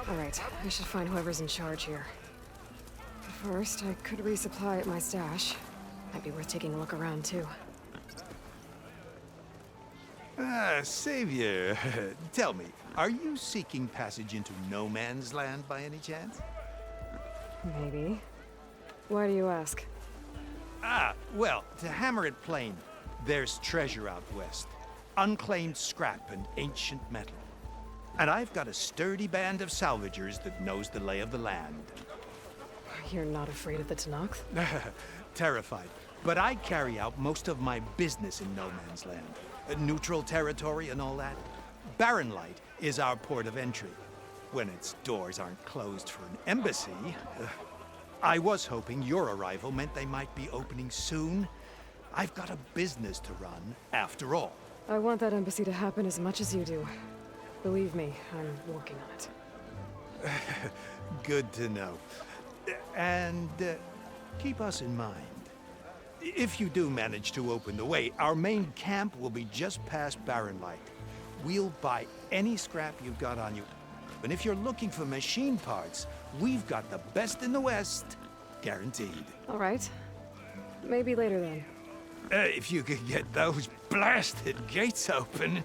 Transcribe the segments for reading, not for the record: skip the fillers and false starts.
Alright, I should find whoever's in charge here. But first, I could resupply at my stash. Might be worth taking a look around, too. Ah, Savior. Tell me, are you seeking passage into no man's land by any chance? Maybe. Why do you ask? Ah, well, to hammer it plain, there's treasure out west. Unclaimed scrap and ancient metal. And I've got a sturdy band of salvagers that knows the lay of the land. You're not afraid of the Tenakth? Terrified. But I carry out most of my business in no man's land. Neutral territory and all that. Barren Light is our port of entry. When its doors aren't closed for an embassy. I was hoping your arrival meant they might be opening soon. I've got a business to run, after all. I want that embassy to happen as much as you do. Believe me, I'm working on it. Good to know. And keep us in mind. If you do manage to open the way, our main camp will be just past Barren Light. We'll buy any scrap you've got on you. And if you're looking for machine parts, we've got the best in the West, guaranteed. All right. Maybe later then. If you could get those blasted gates open.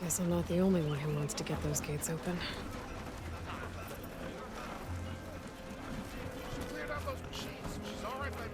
Guess I'm not the only one who wants to get those gates open. She cleared out those machines. She's all right by me.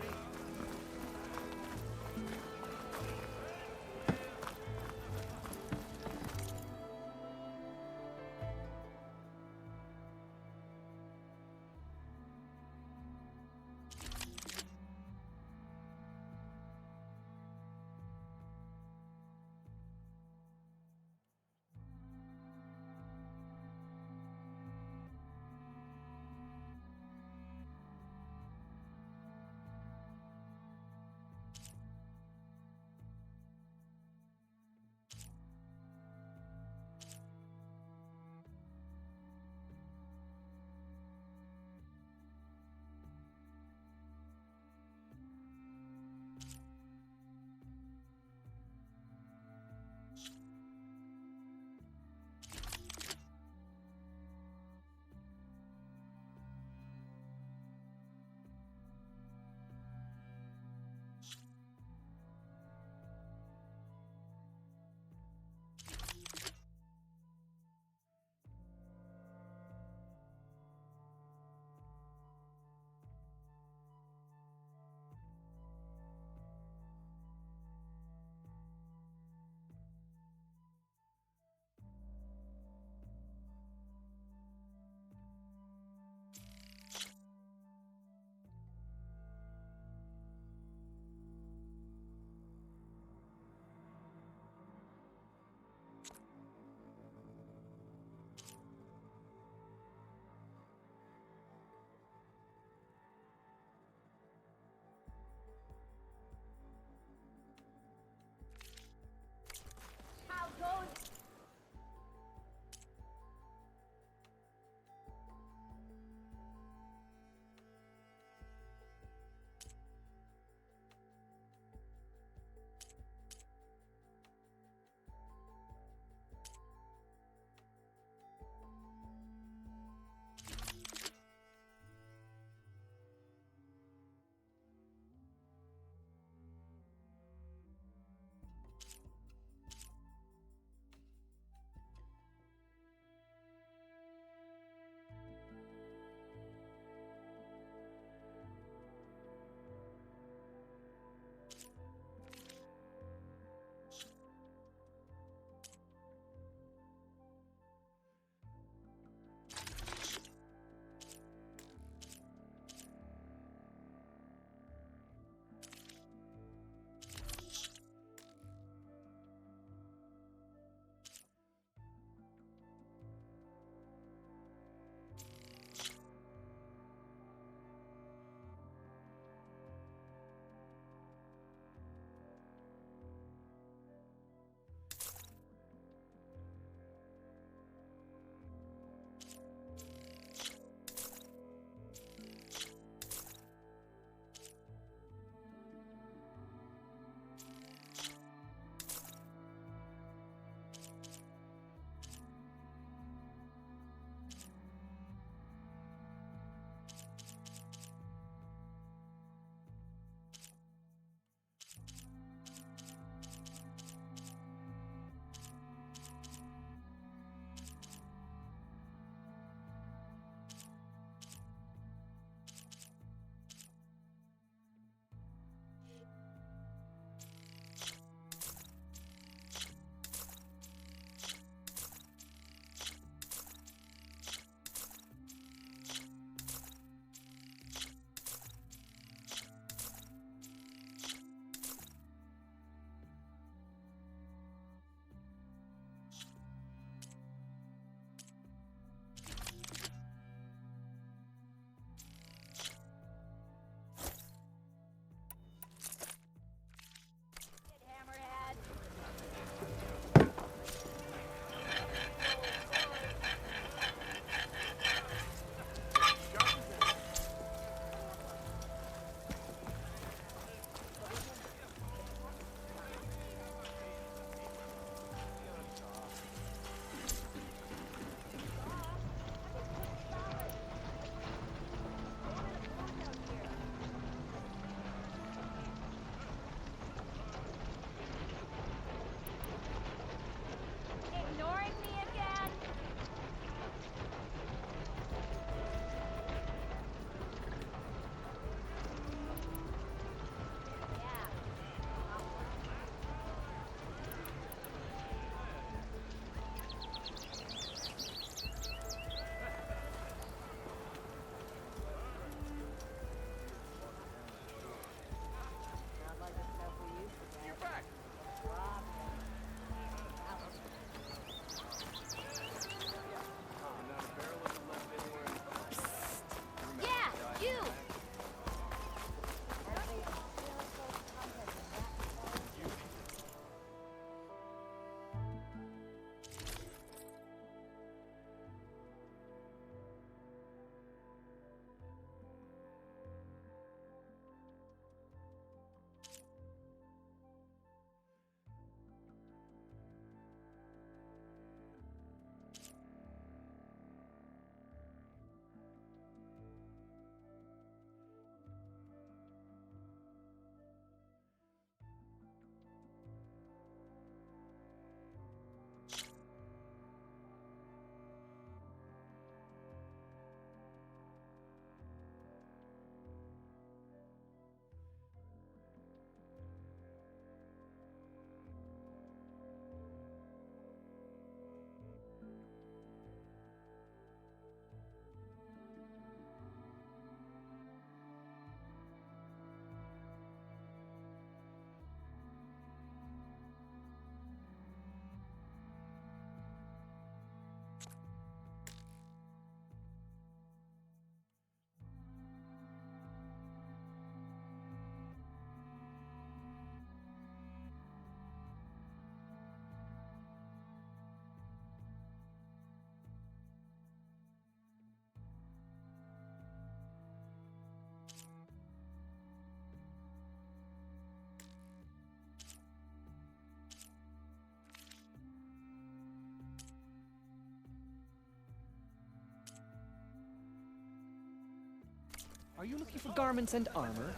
Are you looking for garments and armor?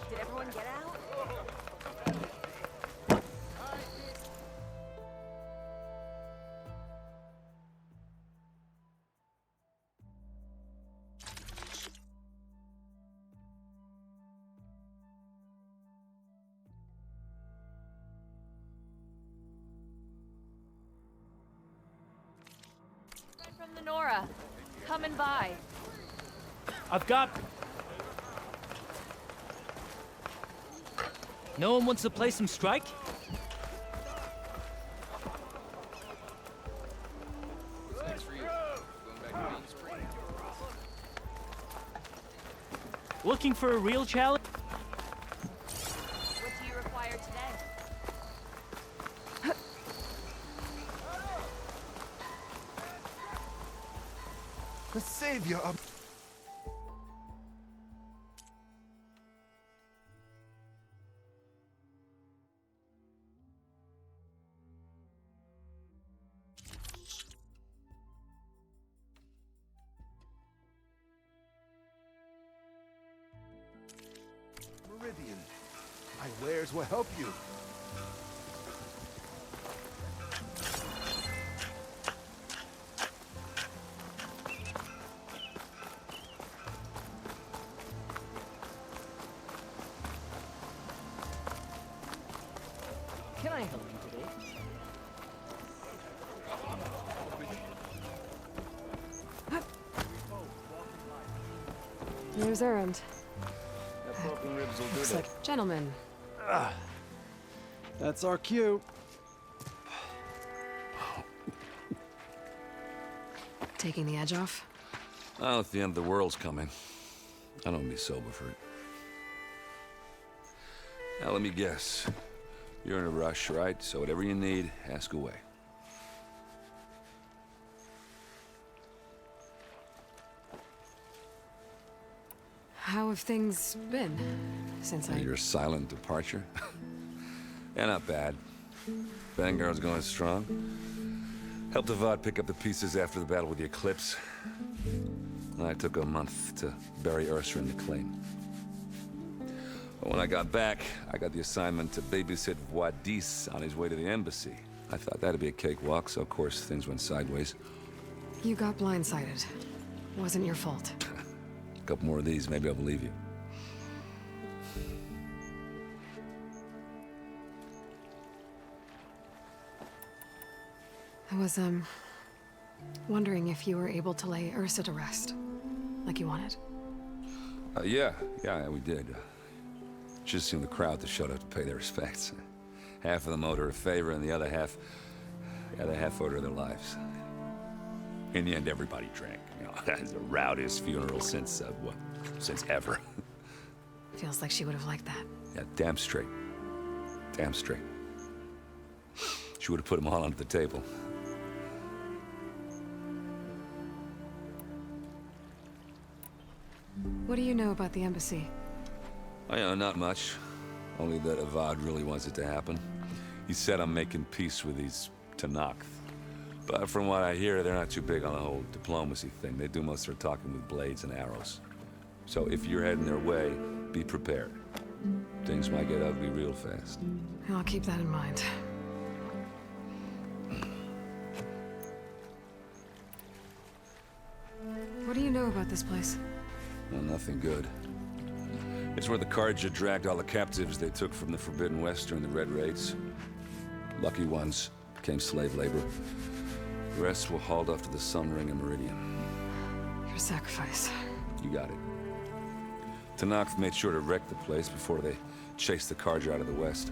Did everyone get out? From the Nora. Coming by. I've got... No one wants to play some strike? Looking for a real challenge? What do you require today? The savior of... Meridian. My wares will help you. Can I help you today? Here's errand. That broken ribs will do Looks that. like gentlemen. That's our cue. Taking the edge off. Oh, if the end of the world's coming, I don't be sober for it. Now, let me guess. You're in a rush, right? So whatever you need, ask away. How have things been since I... Your silent departure? Yeah, not bad. Vanguard's going strong. Helped Avad pick up the pieces after the battle with the Eclipse. I took a month to bury Ursa in the claim. But when I got back, I got the assignment to babysit Wadis on his way to the embassy. I thought that'd be a cakewalk, so of course things went sideways. You got blindsided. Wasn't your fault. A couple more of these, maybe I'll believe you. I was, wondering if you were able to lay Ursa to rest, like you wanted. Yeah, we did. Just seemed the crowd that showed up to pay their respects. Half of them owed her a favor, and the other half owed her their lives. In the end, everybody drank. You know, it's the rowdiest funeral since ever. Feels like she would have liked that. Yeah, damn straight. Damn straight. She would have put them all under the table. What do you know about the embassy? Oh, yeah, not much. Only that Avad really wants it to happen. He said I'm making peace with these Tanakh. But from what I hear, they're not too big on the whole diplomacy thing. They do most of their talking with blades and arrows. So if you're heading their way, be prepared. Things might get ugly real fast. I'll keep that in mind. What do you know about this place? Well, nothing good. It's where the Carja dragged all the captives they took from the Forbidden West during the Red Raids. Lucky ones became slave labor. The rest were hauled off to the Sun Ring and Meridian. Your sacrifice. You got it. Tanakh made sure to wreck the place before they chased the Carja out of the West.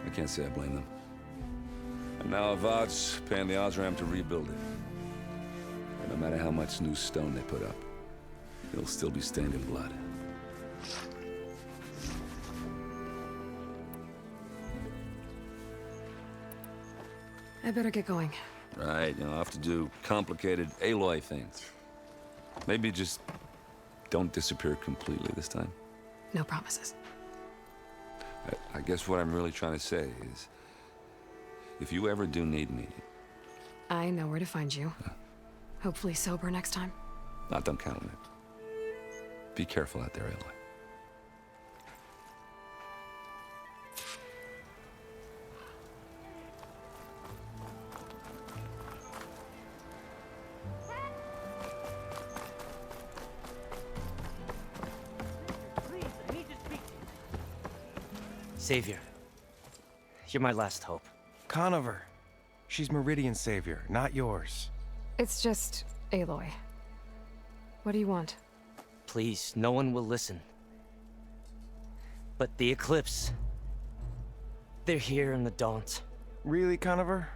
I can't say I blame them. And now Avad's paying the Osram to rebuild it. And no matter how much new stone they put up, it'll still be stained in blood. I better get going. Right, you know, I have to do complicated Aloy things. Maybe just don't disappear completely this time. No promises. I guess what I'm really trying to say is, if you ever do need me, I know where to find you. Hopefully sober next time. don't count on it. Be careful out there, Aloy. Please, I need to speak to you. Savior, you're my last hope. Conover. She's Meridian's savior, not yours. It's just Aloy. What do you want? Please, no one will listen. But the Eclipse... they're here in the Daunt. Really, Conover?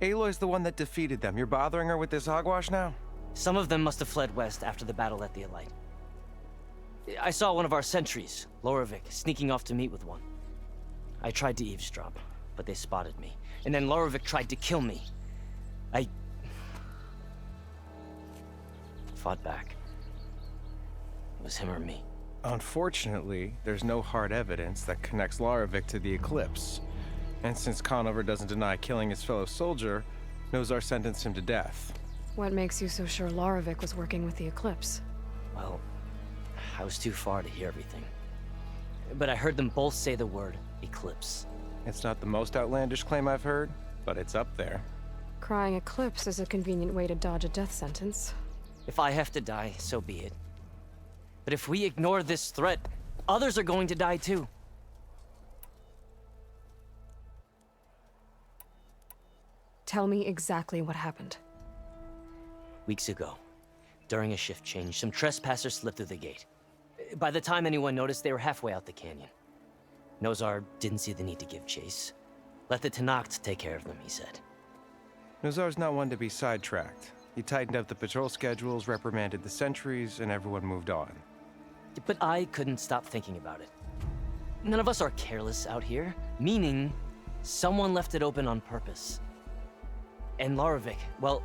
Aloy's the one that defeated them. You're bothering her with this hogwash now? Some of them must have fled west after the battle at the Elite. I saw one of our sentries, Lorovic, sneaking off to meet with one. I tried to eavesdrop, but they spotted me. And then Lorovic tried to kill me. I... fought back. It was him or me. Unfortunately, there's no hard evidence that connects Lorovic to the Eclipse. And since Conover doesn't deny killing his fellow soldier, Nozar sentenced him to death. What makes you so sure Lorovic was working with the Eclipse? Well, I was too far to hear everything. But I heard them both say the word Eclipse. It's not the most outlandish claim I've heard, but it's up there. Crying Eclipse is a convenient way to dodge a death sentence. If I have to die, so be it. But if we ignore this threat, others are going to die too. Tell me exactly what happened. Weeks ago, during a shift change, some trespassers slipped through the gate. By the time anyone noticed, they were halfway out the canyon. Nozar didn't see the need to give chase. Let the Tenakth take care of them, he said. Nozar's not one to be sidetracked. He tightened up the patrol schedules, reprimanded the sentries, and everyone moved on. But I couldn't stop thinking about it. None of us are careless out here, meaning someone left it open on purpose. And Lorovic, well,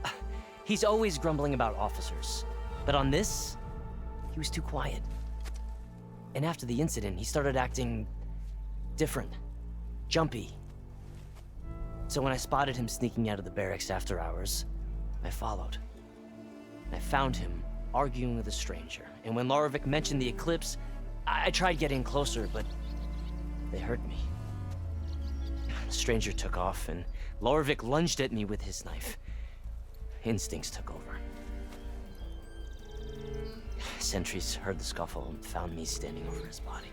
he's always grumbling about officers. But on this, he was too quiet. And after the incident, he started acting different, jumpy. So when I spotted him sneaking out of the barracks after hours, I followed. I found him arguing with a stranger. And when Lorovic mentioned the Eclipse, I tried getting closer, but they heard me. The stranger took off, and Lorovic lunged at me with his knife. Instincts took over. Sentries heard the scuffle and found me standing over his body.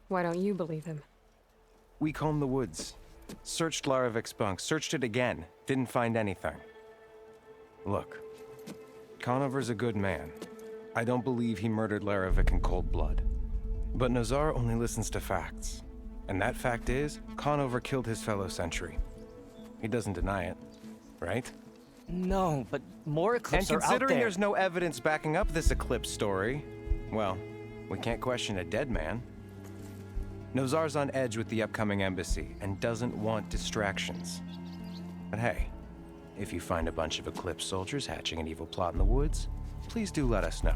Why don't you believe him? We combed the woods, searched Larovic's bunk, searched it again, didn't find anything. Look, Conover's a good man. I don't believe he murdered Larovic in cold blood. But Nozar only listens to facts. And that fact is, Conover killed his fellow sentry. He doesn't deny it, right? No, but more Eclipse And are out considering there. there's no evidence backing up this Eclipse story, well, we can't question a dead man. Nozar's on edge with the upcoming embassy and doesn't want distractions. But hey, if you find a bunch of Eclipse soldiers hatching an evil plot in the woods, please do let us know.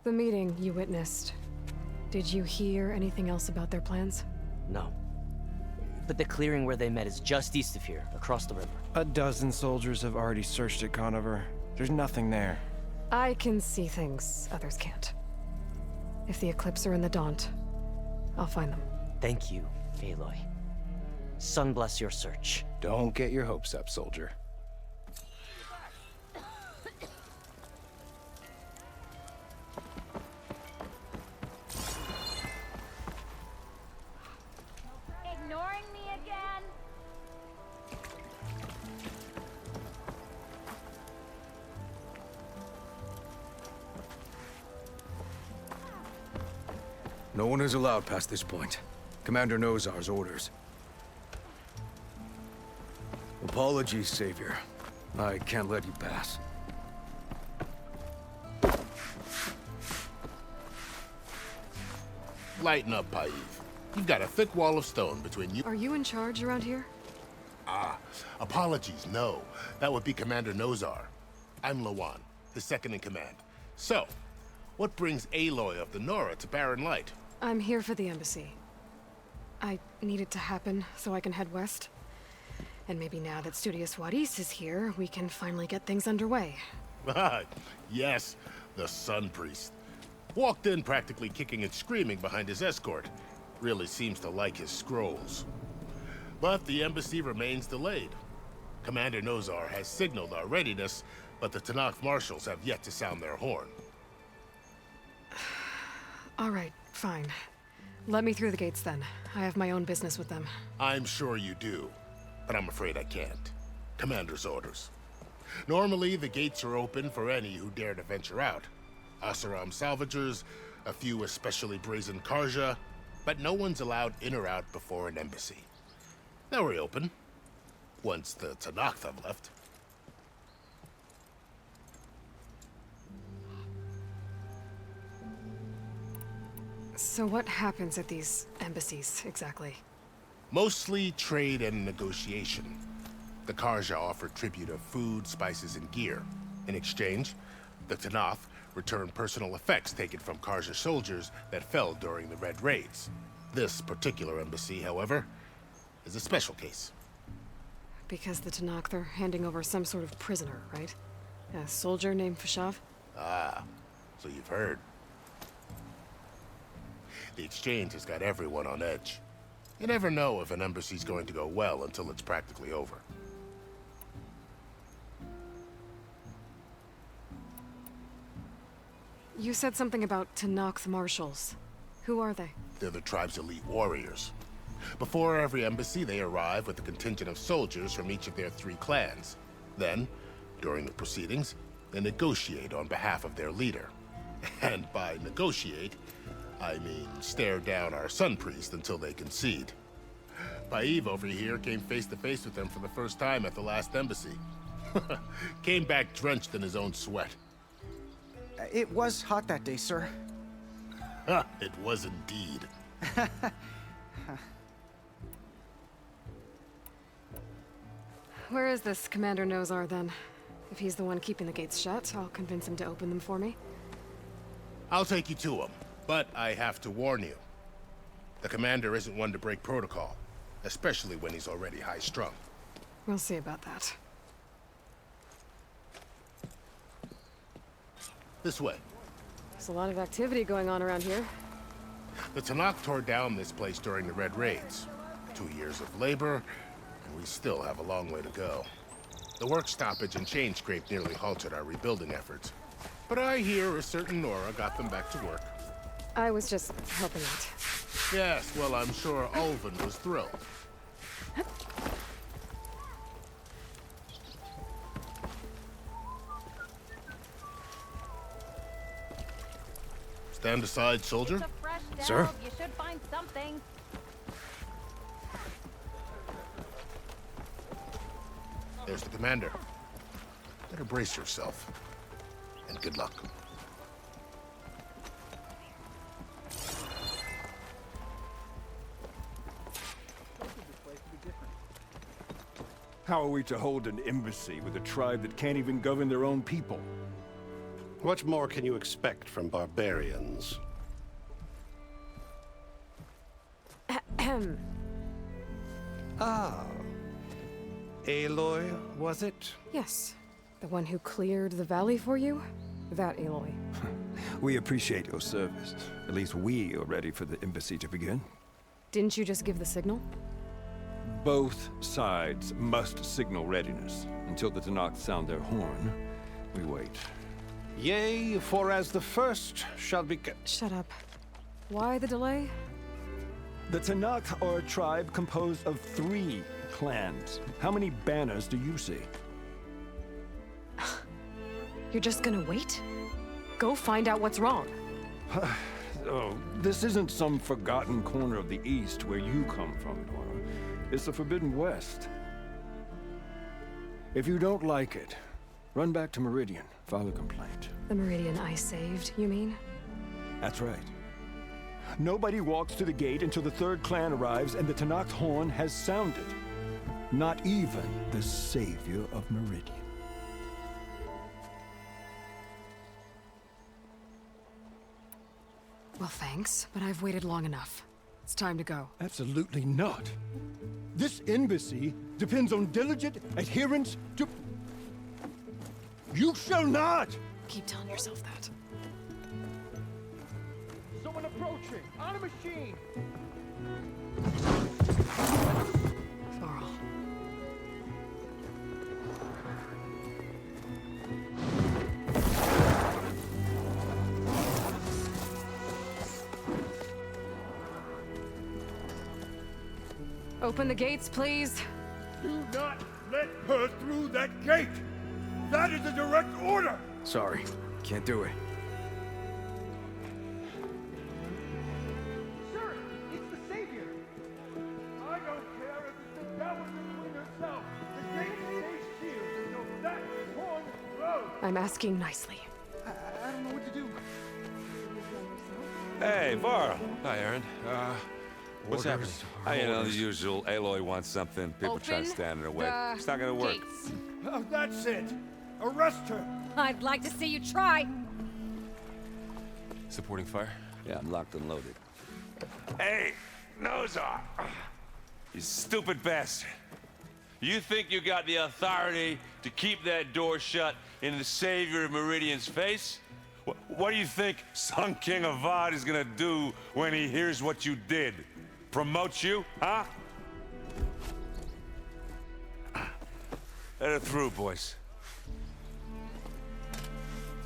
The meeting you witnessed. Did you hear anything else about their plans? No. But the clearing where they met is just east of here, across the river. A dozen soldiers have already searched it, Conover. There's nothing there. I can see things others can't. If the Eclipse are in the Daunt, I'll find them. Thank you, Aloy. Sun bless your search. Don't get your hopes up, soldier. Ignoring me again? No one is allowed past this point. Commander Nozar's orders. Apologies, Savior. I can't let you pass. Lighten up, Paiv. You've got a thick wall of stone between you. Are you in charge around here? Apologies, no. That would be Commander Nozar. I'm Lawan, his second in command. So, what brings Aloy of the Nora to Barren Light? I'm here for the embassy. I need it to happen so I can head west. And maybe now that Studious Wadis is here, we can finally get things underway. Yes, the Sun Priest. Walked in practically kicking and screaming behind his escort. Really seems to like his scrolls. But the embassy remains delayed. Commander Nozar has signaled our readiness, but the Tanakh marshals have yet to sound their horn. All right, fine. Let me through the gates then. I have my own business with them. I'm sure you do, but I'm afraid I can't. Commander's orders. Normally, the gates are open for any who dare to venture out. Asaram salvagers, a few especially brazen Karja, but no one's allowed in or out before an embassy. They'll reopen, once the Tanakh have left. So what happens at these embassies, exactly? Mostly trade and negotiation. The Karja offer tribute of food, spices, and gear. In exchange, the Tanakh return personal effects taken from Karja soldiers that fell during the Red Raids. This particular embassy, however, is a special case. Because the Tanakh, they're handing over some sort of prisoner, right? A soldier named Fashav? Ah, so you've heard. The exchange has got everyone on edge. You never know if an embassy's going to go well until it's practically over. You said something about Tanakh marshals. Who are they? They're the tribe's elite warriors. Before every embassy, they arrive with a contingent of soldiers from each of their 3 clans. Then, during the proceedings, they negotiate on behalf of their leader. And by negotiate, I mean stare down our Sun Priest until they concede. Paiv over here came face to face with them for the first time at the last embassy. Came back drenched in his own sweat. It was hot that day, sir. It was indeed. Where is this Commander Nozar, then? If he's the one keeping the gates shut, I'll convince him to open them for me. I'll take you to him, but I have to warn you. The commander isn't one to break protocol, especially when he's already high-strung. We'll see about that. This way. There's a lot of activity going on around here. The Tanakh tore down this place during the Red Raids. 2 years of labor, and we still have a long way to go. The work stoppage and chain scrape nearly halted our rebuilding efforts. But I hear a certain Nora got them back to work. I was just helping out. Yes, well, I'm sure Ulvin was thrilled. Stand aside, soldier. It's a fresh delve. Sir? You should find something. There's the commander. Better brace yourself. And good luck. How are we to hold an embassy with a tribe that can't even govern their own people? What more can you expect from barbarians? Ahem. Ah. Aloy, was it? Yes. The one who cleared the valley for you? That Aloy. We appreciate your service. At least we are ready for the embassy to begin. Didn't you just give the signal? Both sides must signal readiness. Until the Tanakh sound their horn, we wait. Yea, for as the first shall be... Shut up. Why the delay? The Tanakh are a tribe composed of 3 clans. How many banners do you see? You're just gonna wait? Go find out what's wrong. Oh, this isn't some forgotten corner of the East where you come from, Nora. It's the Forbidden West. If you don't like it, run back to Meridian, file a complaint. The Meridian I saved, you mean? That's right. Nobody walks to the gate until the third clan arrives and the Tanakh horn has sounded. Not even the savior of Meridian. Well, thanks, but I've waited long enough. It's time to go. Absolutely not. This embassy depends on diligent adherence to... You shall not! Keep telling yourself that. Someone approaching! On a machine! Varl. Open the gates, please. Do not let her through that gate! That is a direct order! Sorry, can't do it. Sir, it's the Savior! I don't care if it's the devil between herself. The gate stays sealed until that horn blows! I'm asking nicely. I don't know what to do. Hey, Varl. Hi, Aaron. What's happening? You know, the usual. Aloy wants something. People try to Open stand in her way. the It's not gonna work. gates. Oh, that's it! Arrest her! I'd like to see you try. Supporting fire? Yeah, I'm locked and loaded. Hey, Nozar! You stupid bastard. You think you got the authority to keep that door shut in the savior of Meridian's face? What do you think Sun King Avad is gonna do when he hears what you did? Promote you, huh? Let her through, boys.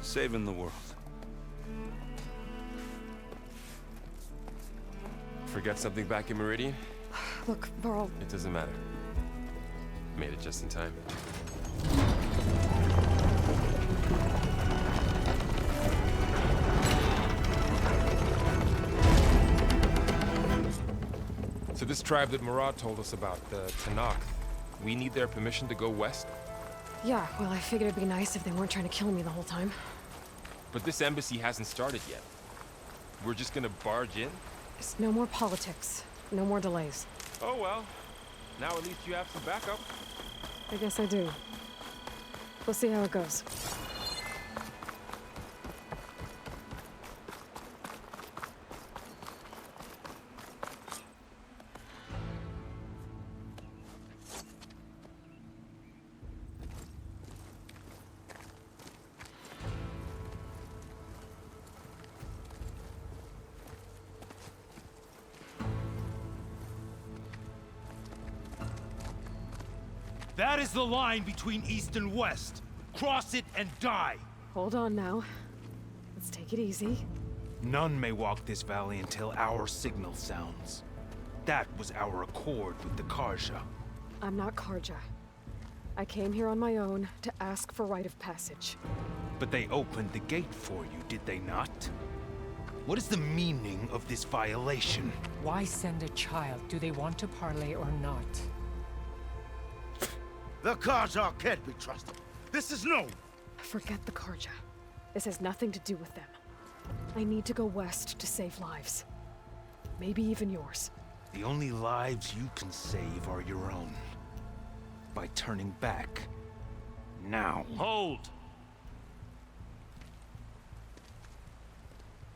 Saving the world. Forget something back in Meridian? Look, Varl, It doesn't matter. Made it just in time. So this tribe that Murad told us about, the Tanakh, we need their permission to go west? yeah, well, I figured it'd be nice if they weren't trying to kill me the whole time. But this embassy hasn't started yet. We're just gonna barge in? It's no more politics. No more delays. Oh well. Now at least you have some backup. I guess I do. We'll see how it goes. That is the line between East and West. Cross it and die. Hold on now. Let's take it easy. None may walk this valley until our signal sounds. That was our accord with the Karja. I'm not Karja. I came here on my own to ask for rite of passage. But they opened the gate for you, did they not? What is the meaning of this violation? Why send a child? Do they want to parley or not? The Karja can't be trusted. This is known. Forget the Karja. This has nothing to do with them. I need to go west to save lives. Maybe even yours. The only lives you can save are your own. By turning back. Now. Hold!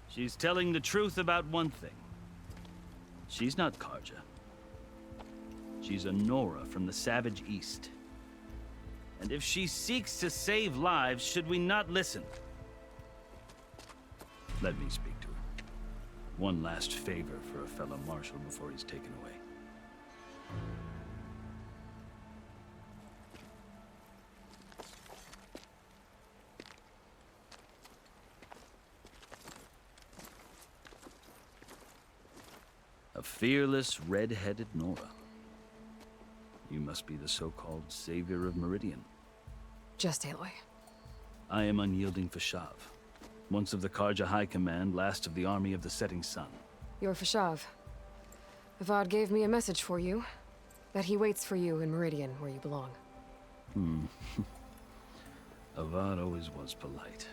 She's telling the truth about one thing. She's not Karja. She's a Nora from the Savage East. And if she seeks to save lives, should we not listen? Let me speak to her. One last favor for a fellow marshal before he's taken away. A fearless, red-headed Nora. You must be the so-called savior of Meridian. Just Aloy. I am unyielding Fashav. Once of the Karja High Command, last of the army of the setting sun. You're Fashav. Avad gave me a message for you. That he waits for you in Meridian, where you belong. Avad always was polite.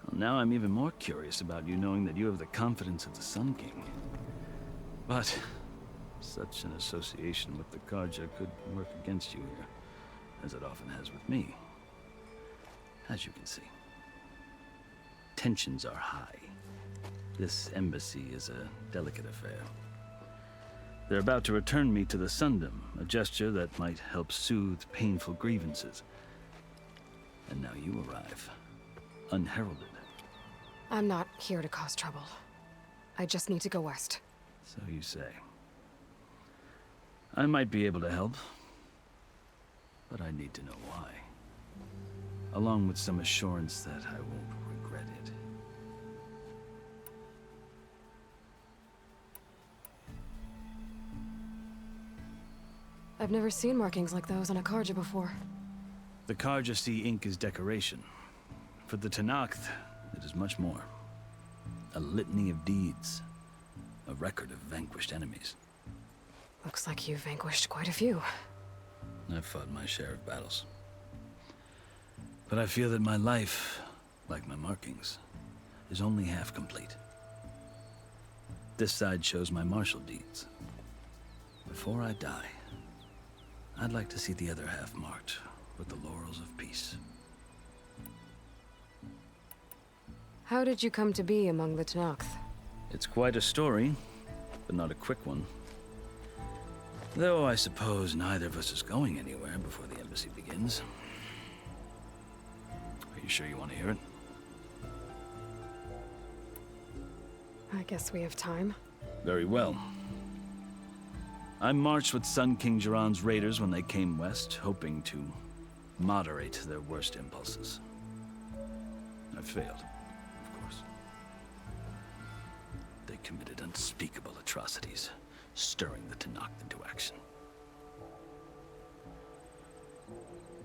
Well, now I'm even more curious about you knowing that you have the confidence of the Sun King. But such an association with the Karja could work against you here, as it often has with me. As you can see, tensions are high. This embassy is a delicate affair. They're about to return me to the Sundom, a gesture that might help soothe painful grievances. And now you arrive, unheralded. I'm not here to cause trouble. I just need to go west. So you say. I might be able to help, but I need to know why. Along with some assurance that I won't regret it. I've never seen markings like those on a Karja before. The Karja see ink as decoration. For the Tenakth, it is much more. A litany of deeds. A record of vanquished enemies. Looks like you've vanquished quite a few. I've fought my share of battles. But I feel that my life, like my markings, is only half complete. This side shows my martial deeds. Before I die, I'd like to see the other half marked with the laurels of peace. How did you come to be among the Tenakth? It's quite a story, but not a quick one. Though I suppose neither of us is going anywhere before the embassy begins. Are you sure you want to hear it? I guess we have time. Very well. I marched with Sun King Jiran's raiders when they came west, hoping to moderate their worst impulses. I failed, of course. They committed unspeakable atrocities, stirring the Tenakth into action.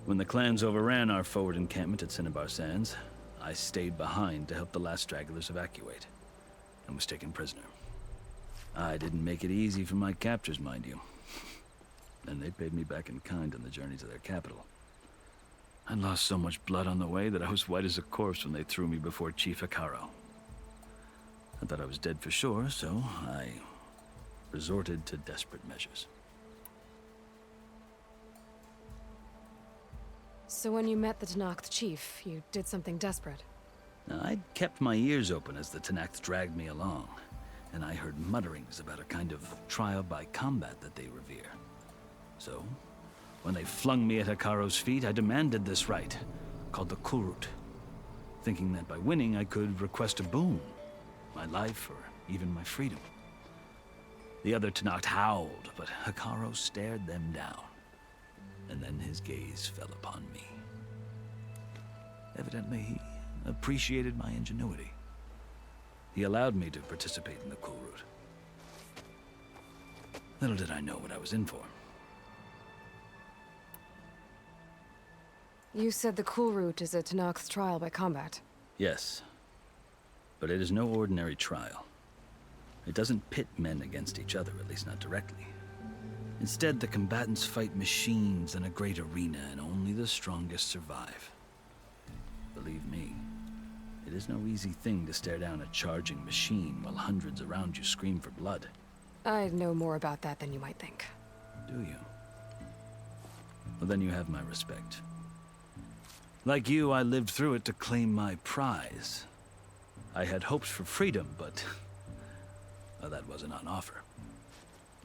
When the clans overran our forward encampment at Cinnabar Sands, I stayed behind to help the last stragglers evacuate, and was taken prisoner. I didn't make it easy for my captors, mind you. And they paid me back in kind on the journey to their capital. I lost so much blood on the way that I was white as a corpse when they threw me before Chief Hikaro. I thought I was dead for sure, so I resorted to desperate measures. So when you met the Tenakth chief, you did something desperate? Now, I'd kept my ears open as the Tenakth dragged me along, and I heard mutterings about a kind of trial by combat that they revere. So, when they flung me at Hikaro's feet, I demanded this right, called the Kulrut, thinking that by winning I could request a boon, my life or even my freedom. The other Tenakth howled, but Hikaro stared them down, and then his gaze fell upon me. Evidently, he appreciated my ingenuity. He allowed me to participate in the Kulrut. Little did I know what I was in for. You said the Kulrut is a Tenakth trial by combat. Yes, but it is no ordinary trial. It doesn't pit men against each other, at least not directly. Instead, the combatants fight machines in a great arena, and only the strongest survive. Believe me, it is no easy thing to stare down a charging machine while hundreds around you scream for blood. I know more about that than you might think. Do you? Well, then you have my respect. Like you, I lived through it to claim my prize. I had hopes for freedom, but well, that wasn't on offer.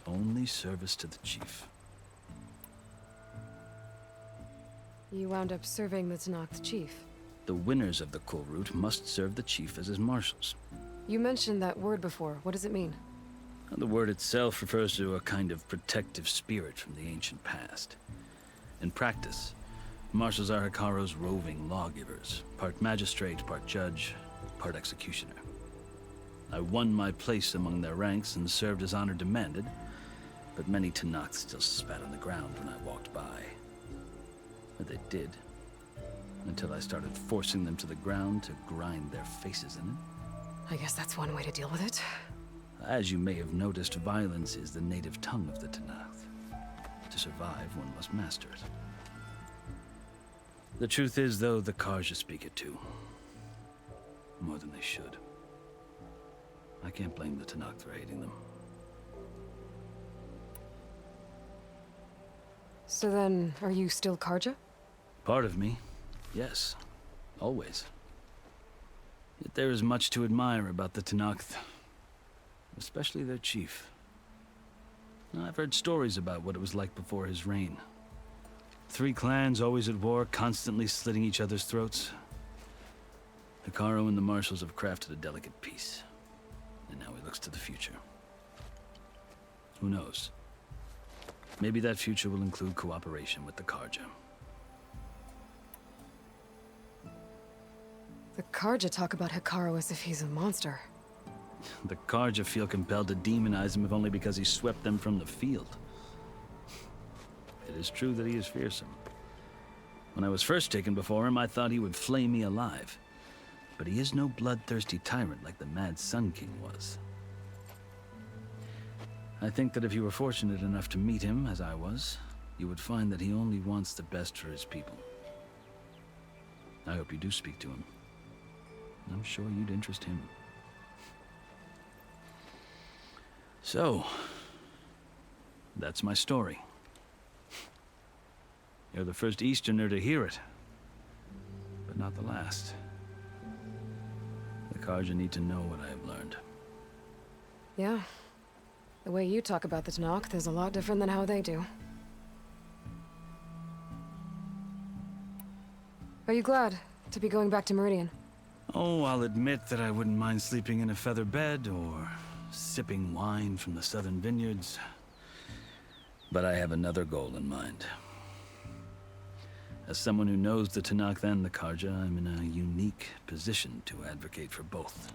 Only service to the chief. You wound up serving the Tenakth chief. The winners of the Kulrut must serve the chief as his marshals. You mentioned that word before. What does it mean? The word itself refers to a kind of protective spirit from the ancient past. In practice, marshals are Hikaro's roving lawgivers, part magistrate, part judge, part executioner. I won my place among their ranks and served as honor demanded, but many Tenakth still spat on the ground when I walked by. But they did, until I started forcing them to the ground to grind their faces in it. I guess that's one way to deal with it. As you may have noticed, violence is the native tongue of the Tenakth. To survive, one must master it. The truth is, though, the Karja speak it too. more than they should. I can't blame the Tanakh for hating them. So then, are you still Karja? Part of me, yes. Always. Yet there is much to admire about the Tanakh, especially their chief. I've heard stories about what it was like before his reign. 3 clans always at war, constantly slitting each other's throats. Hekarro and the Marshals have crafted a delicate peace. And now he looks to the future. Who knows? Maybe that future will include cooperation with the Karja. The Karja talk about Hekarro as if he's a monster. The Karja feel compelled to demonize him if only because he swept them from the field. It is true that he is fearsome. When I was first taken before him, I thought he would flay me alive. But he is no bloodthirsty tyrant like the Mad Sun King was. I think that if you were fortunate enough to meet him, as I was, you would find that he only wants the best for his people. I hope you do speak to him. I'm sure you'd interest him. So, that's my story. You're the first Easterner to hear it, but not the last. The Karja need to know what I have learned. Yeah. The way you talk about the Tanakh is a lot different than how they do. Are you glad to be going back to Meridian? Oh, I'll admit that I wouldn't mind sleeping in a feather bed or sipping wine from the southern vineyards. But I have another goal in mind. As someone who knows the Tanakh and the Karja, I'm in a unique position to advocate for both.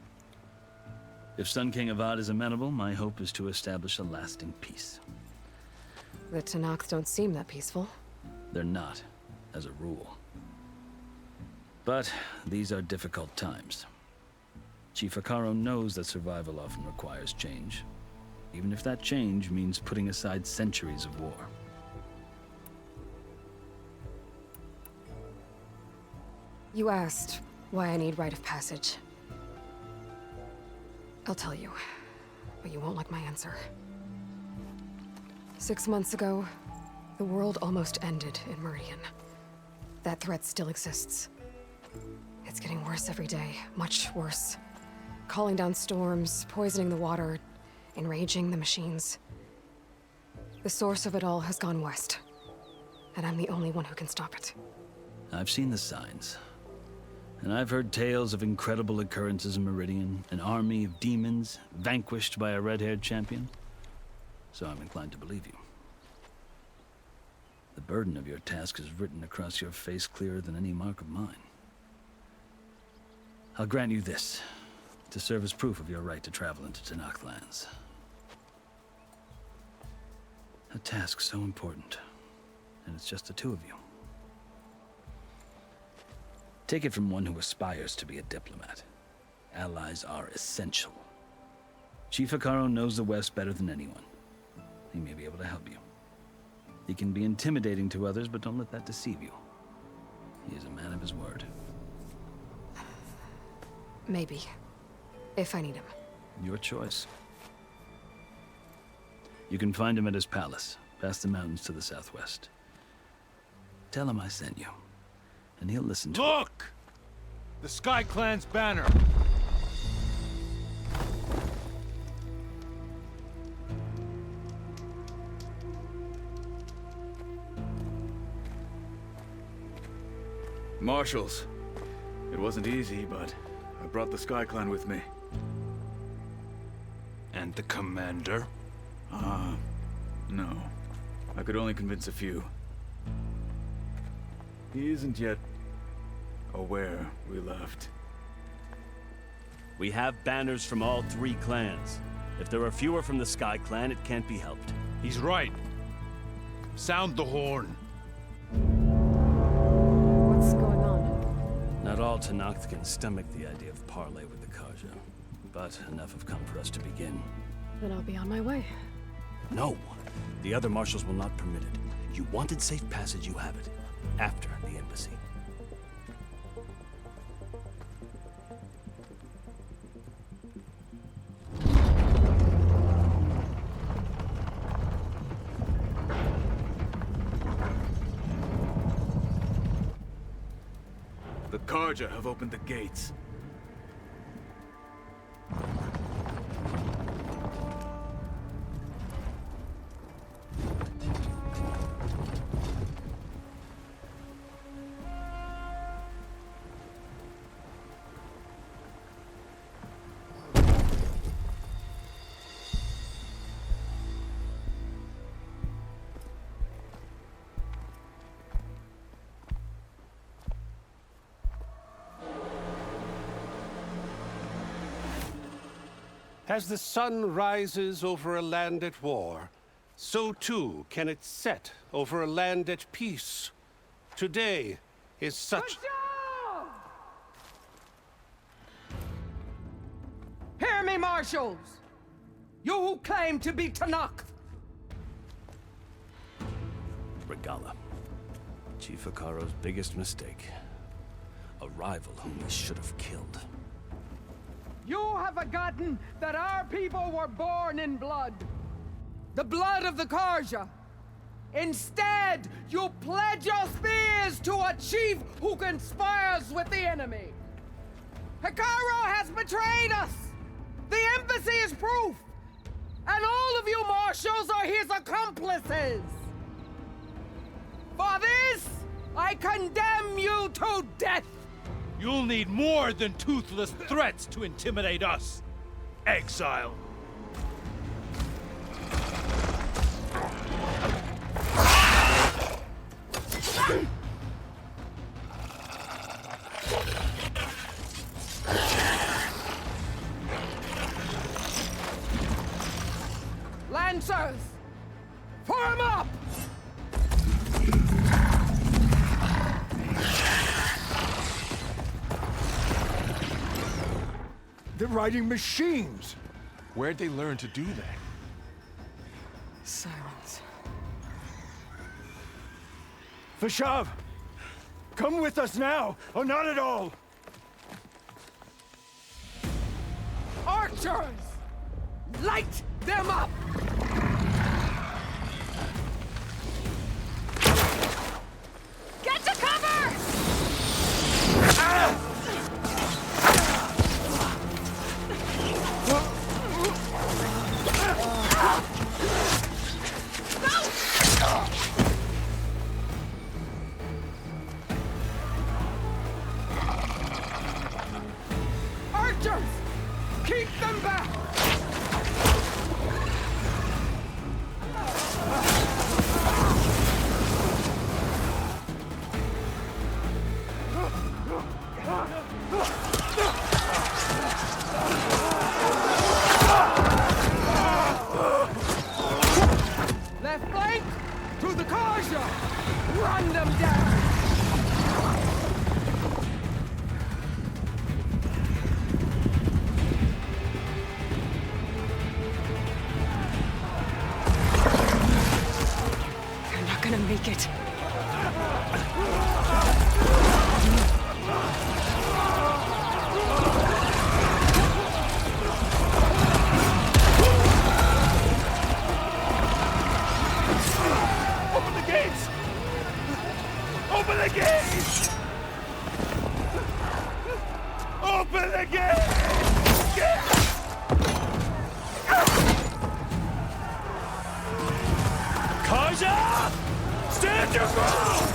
If Sun King Avad is amenable, my hope is to establish a lasting peace. The Tanakh don't seem that peaceful. They're not, as a rule. But these are difficult times. Chief Hekarro knows that survival often requires change, even if that change means putting aside centuries of war. You asked why I need rite of passage. I'll tell you, but you won't like my answer. 6 months ago, the world almost ended in Meridian. That threat still exists. It's getting worse every day, much worse. Calling down storms, poisoning the water, enraging the machines. The source of it all has gone west, and I'm the only one who can stop it. I've seen the signs. And I've heard tales of incredible occurrences in Meridian, an army of demons vanquished by a red-haired champion. So I'm inclined to believe you. The burden of your task is written across your face clearer than any mark of mine. I'll grant you this, to serve as proof of your right to travel into Tanakh lands. A task so important, and it's just the 2 of you. Take it from one who aspires to be a diplomat. Allies are essential. Chief Hekarro knows the West better than anyone. He may be able to help you. He can be intimidating to others, but don't let that deceive you. He is a man of his word. Maybe. If I need him. Your choice. You can find him at his palace, past the mountains to the southwest. Tell him I sent you, and he'll listen to Look! The Sky Clan's banner! Marshals. It wasn't easy, but I brought the Sky Clan with me. And the commander? No. I could only convince a few. He isn't yet aware we left. We have banners from all 3 clans. If there are fewer from the Sky Clan, it can't be helped. He's right. Sound the horn. What's going on? Not all Tanakh can stomach the idea of parley with the Karja, but enough have come for us to begin. Then I'll be on my way. No. The other marshals will not permit it. You wanted safe passage, you have it. After the embassy. Karja have opened the gates. As the sun rises over a land at war, so too can it set over a land at peace. Today is such... Hear me, marshals! You who claim to be Tanakh! Regala. Chief Hikaro's biggest mistake. A rival whom he should have killed. You have forgotten that our people were born in blood. The blood of the Karja. Instead, you pledge your spears to a chief who conspires with the enemy. Hikaro has betrayed us! The embassy is proof! And all of you marshals are his accomplices! For this, I condemn you to death! You'll need more than toothless threats to intimidate us. Exile. Lancers! Form up! They're riding machines. Where'd they learn to do that? Silence. Vashav! Come with us now, or not at all! Archers! Light them up! Get to cover! Archers! Keep them back! Left flank! To the Karja! Run them down! You're not gonna make it. Open the gates! Open the gates! Open the gates! Karja! Stand your ground!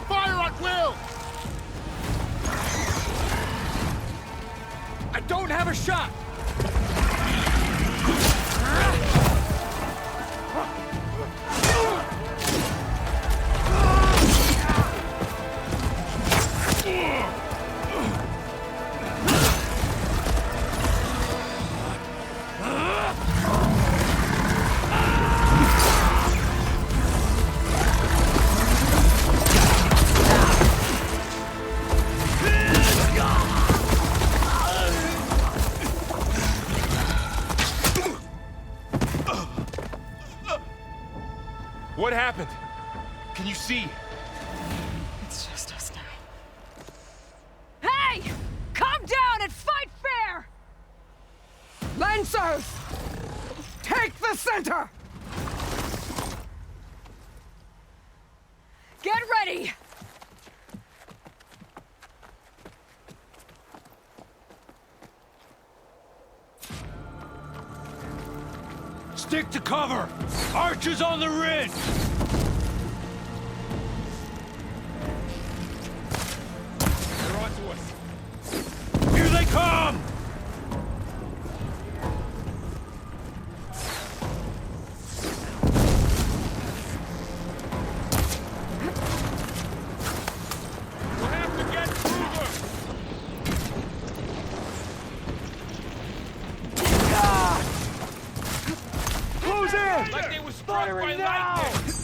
Fire at will! I don't have a shot! What happened? Can you see? It's just us now. Hey! Come down and fight fair! Lancers! Take the center! Get ready! Stick to cover! Archers on the ridge! They're onto us. Here they come! We'll have to get through them. Close in! Like they were struck by lightning. Yes!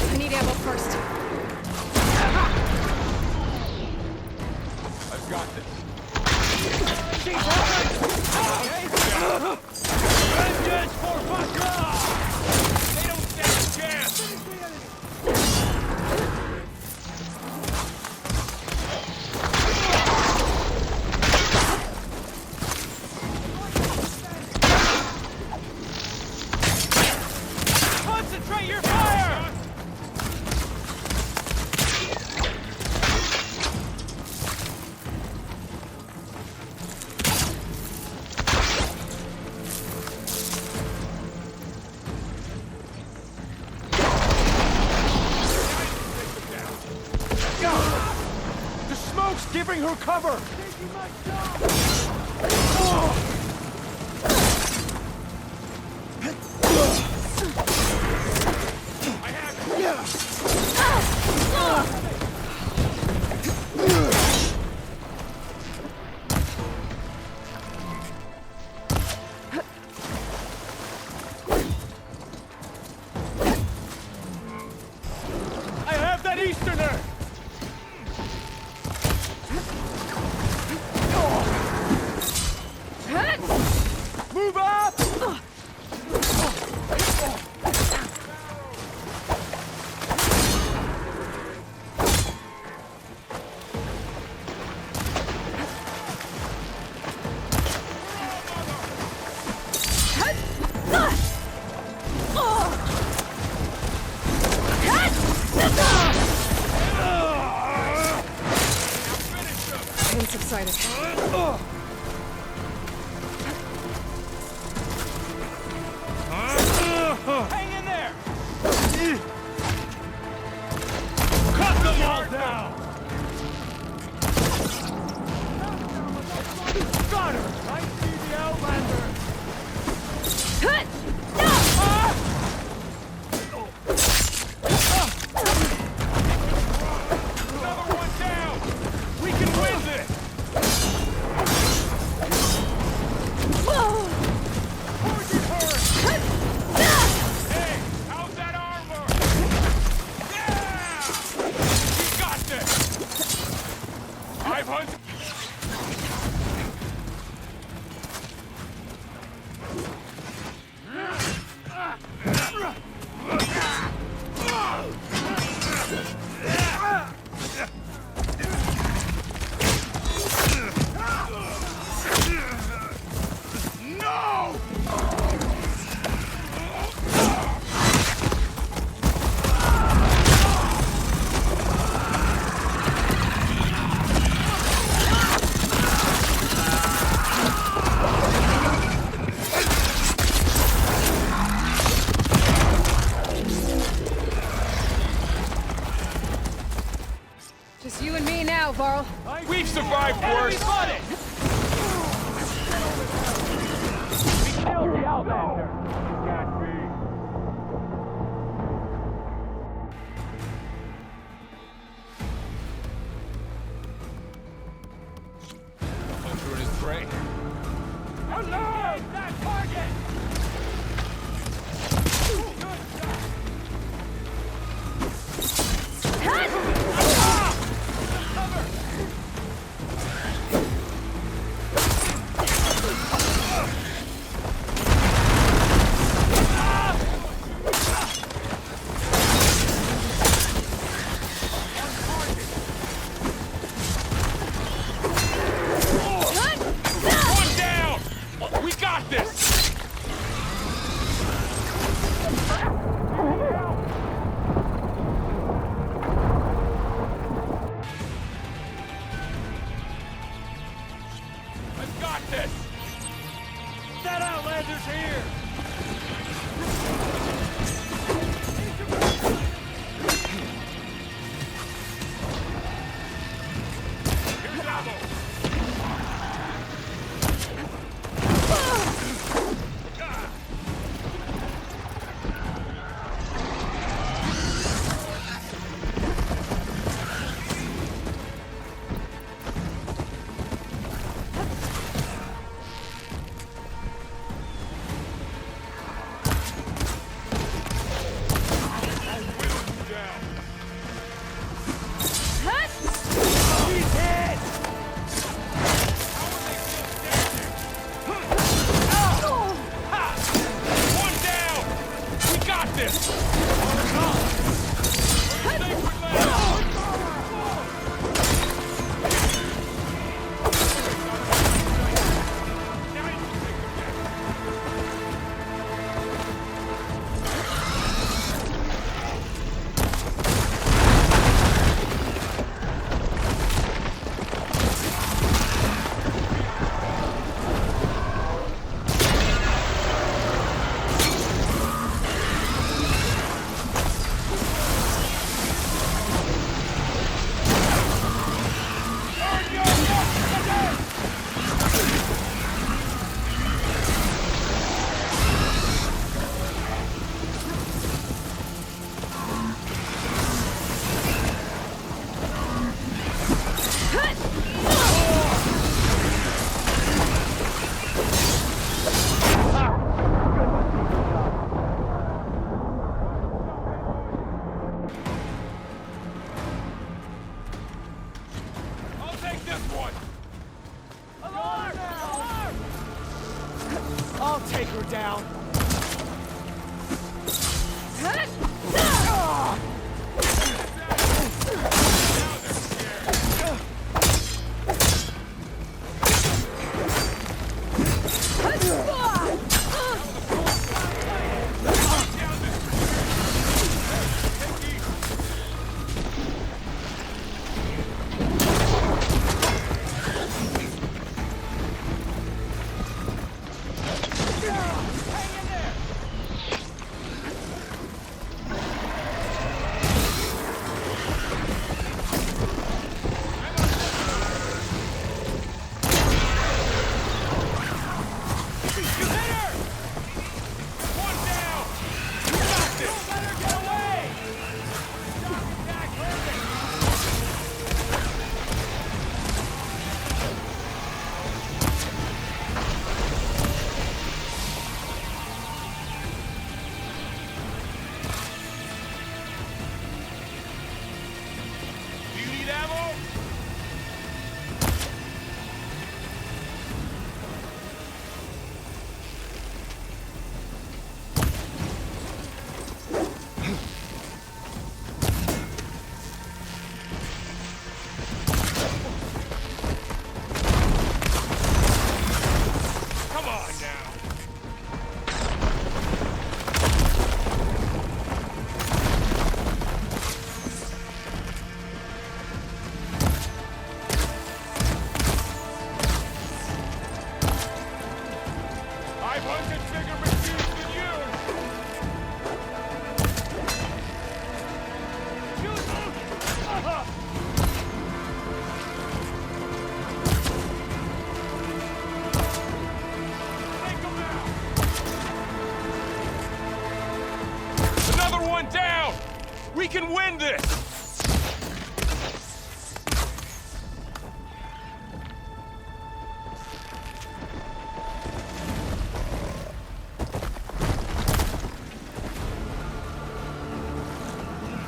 I need ammo first. I've got this. Vengeance for Batra! They don't stand a chance. Concentrate your fire! The smoke's giving her cover! I have that Easterner! Move up! I'm excited. Hang in there! Cut them all down! Got her! I see the Outlander! Another one down. We can win this. Hey, how's that armor? Yeah! We got this. 500. Just you and me now, Varl. We've survived worse. We killed the Outlander! Can't be! Hunter and his prey. Unload that target! down. We can win this!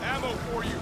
Ammo for you!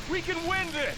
We can win this!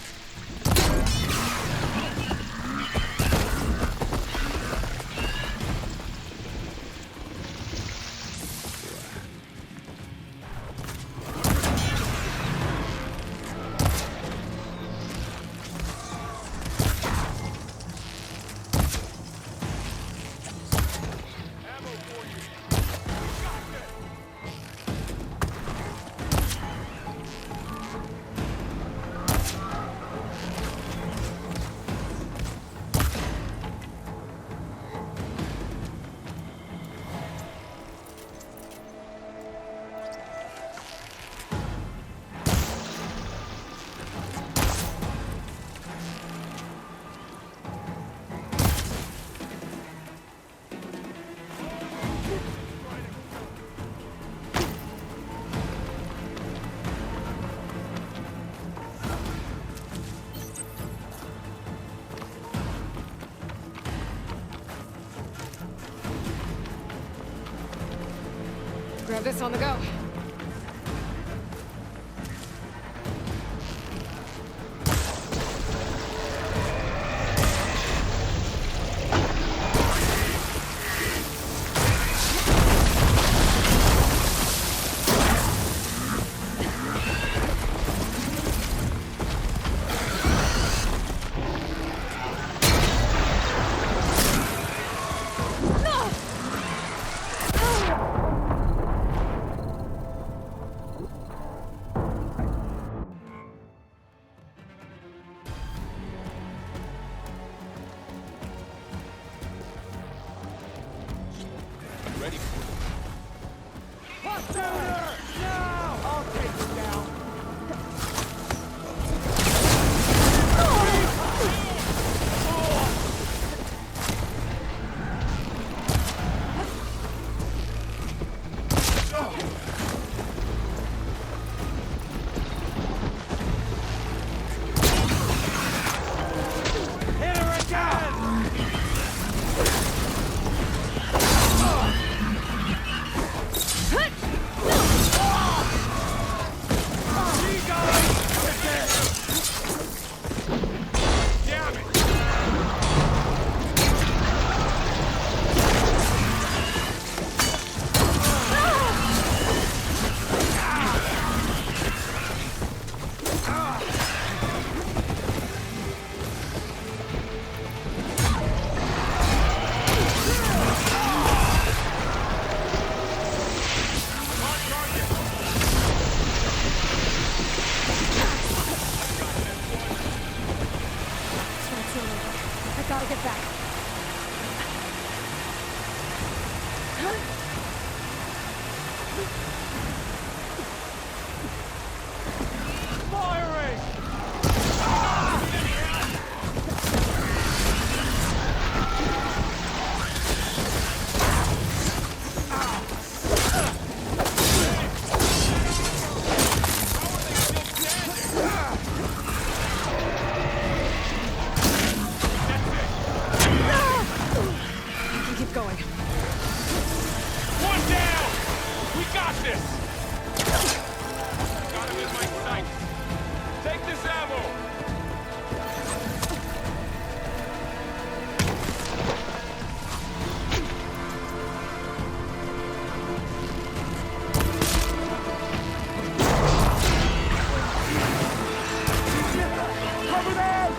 Grab this on the go. Get back. Firing! I can keep going. One down! We got this! Got him in my sight. Take this ammo! Cover them!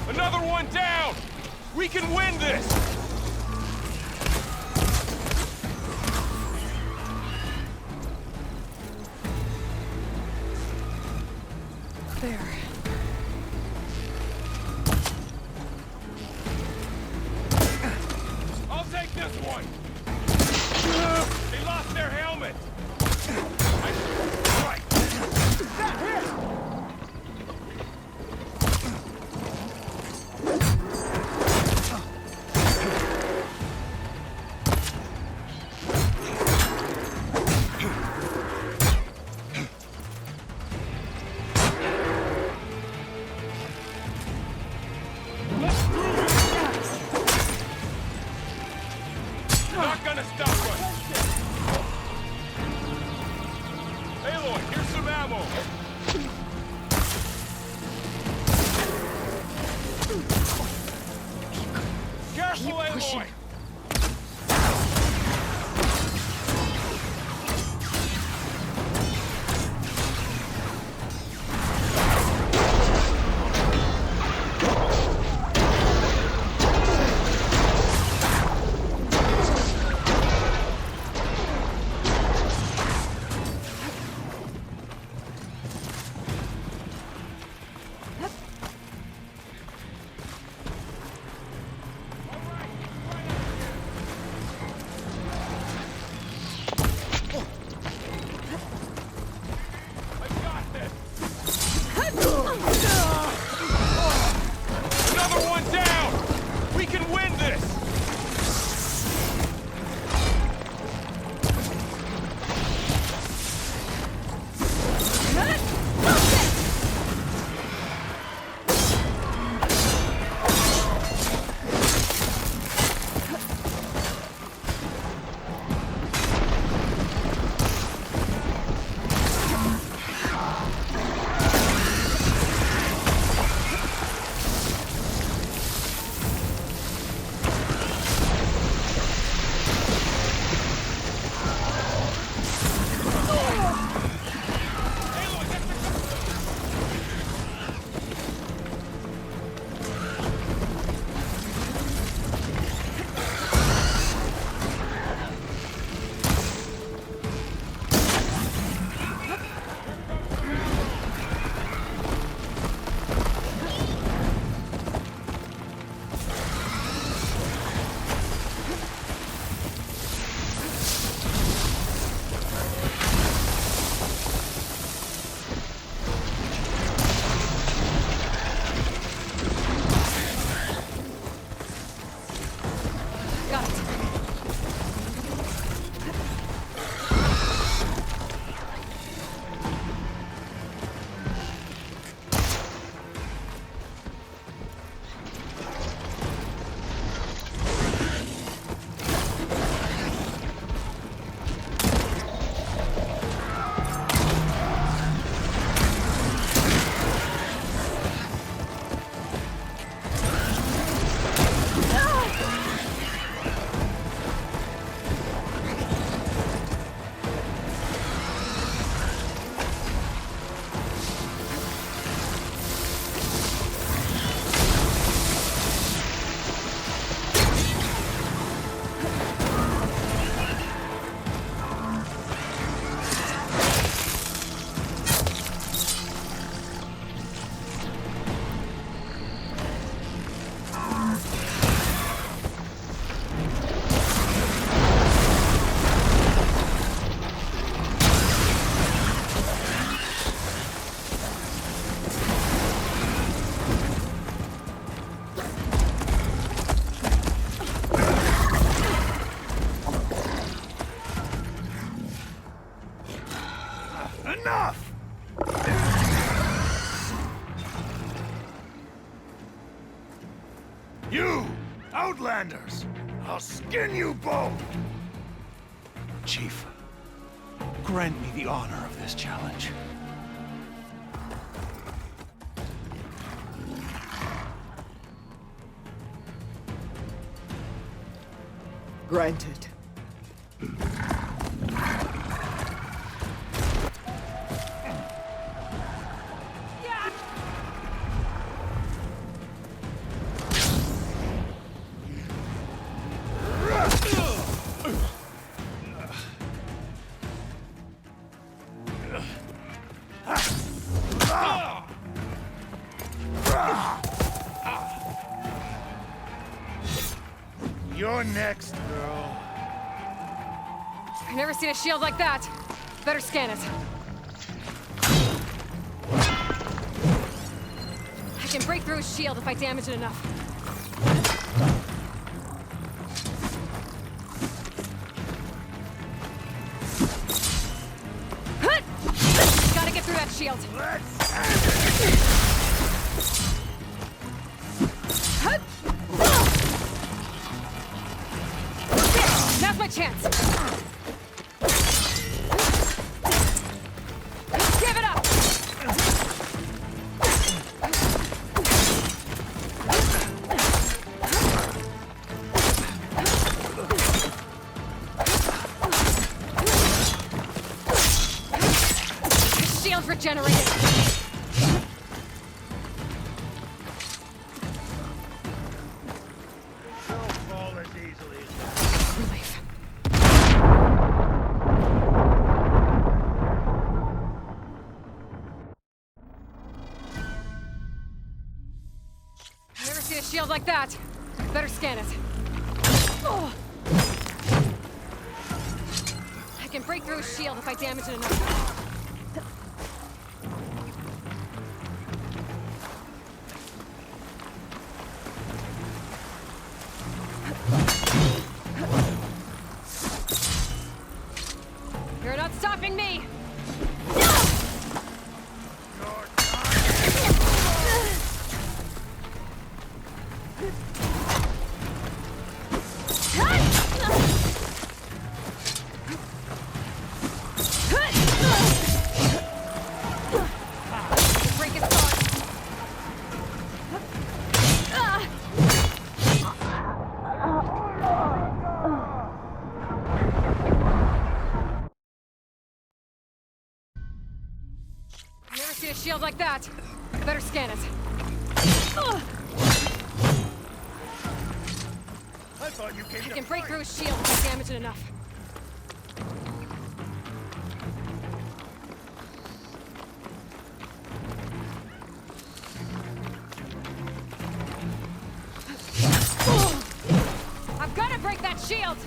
Another one down! We can win this! There. I'll take this one! They lost their helmet! Right! That hit! Not gonna stop us! Aloy, here's some ammo! Careful, Aloy! outlanders! I'll skin you both! Chief, grant me the honor of this challenge. Granted. You're next, girl. I've never seen a shield like that. Better scan it. I can break through his shield if I damage it enough. Gotta get through that shield. Now's my chance. Give it up. The shield's regenerated. Don't fall as easily as Relief. I've never seen a shield like that. Better scan it. Oh. I can break through his shield if I damage it enough. You're not stopping me! Break his guard. Never seen a shield like that. Better scan it. I thought you came I to can break fight. through his shield if I damage it enough. I've got to break that shield!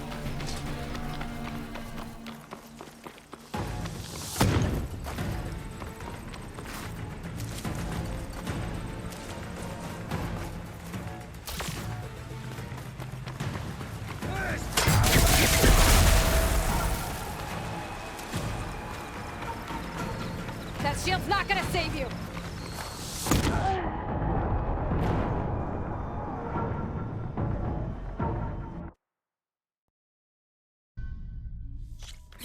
That shield's not gonna save you!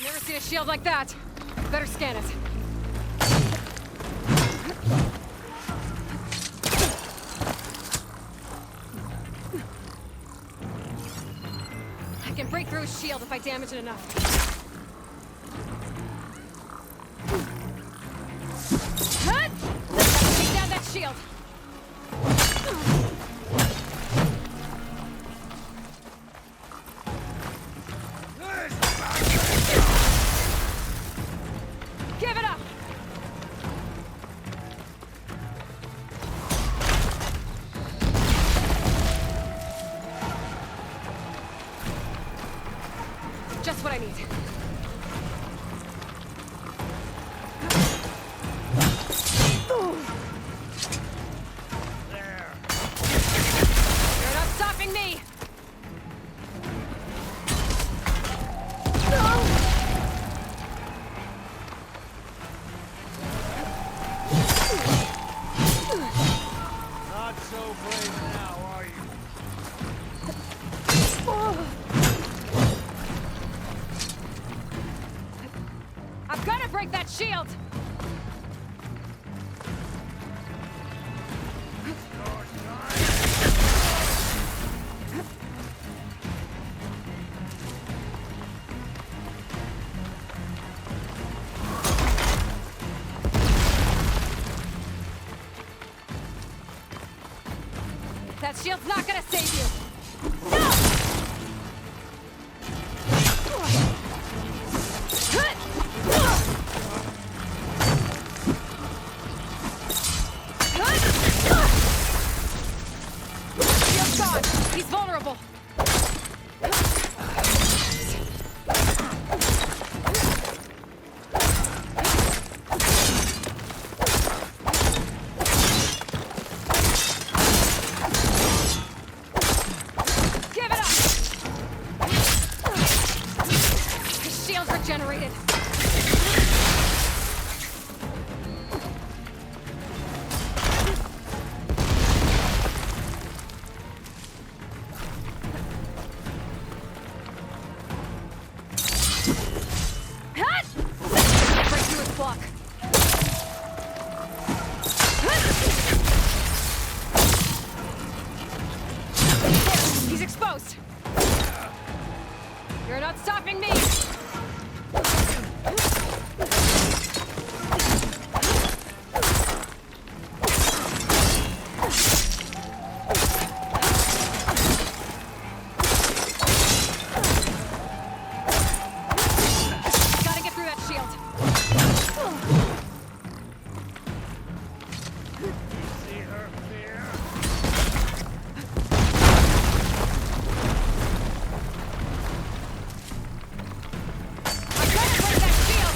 Never seen a shield like that. Better scan it. I can break through his shield if I damage it enough. Take down that shield. Give it up! Just what I need. There. You're not stopping me! Not so brave now, are you? break that shield! That shield's not gonna save you! No! Shield's gone! He's vulnerable! Give it up! His shield's regenerated. Break through his block. There, he's exposed. You're not stopping me. Gotta get through that shield. See her fear? I'm trying to break that shield.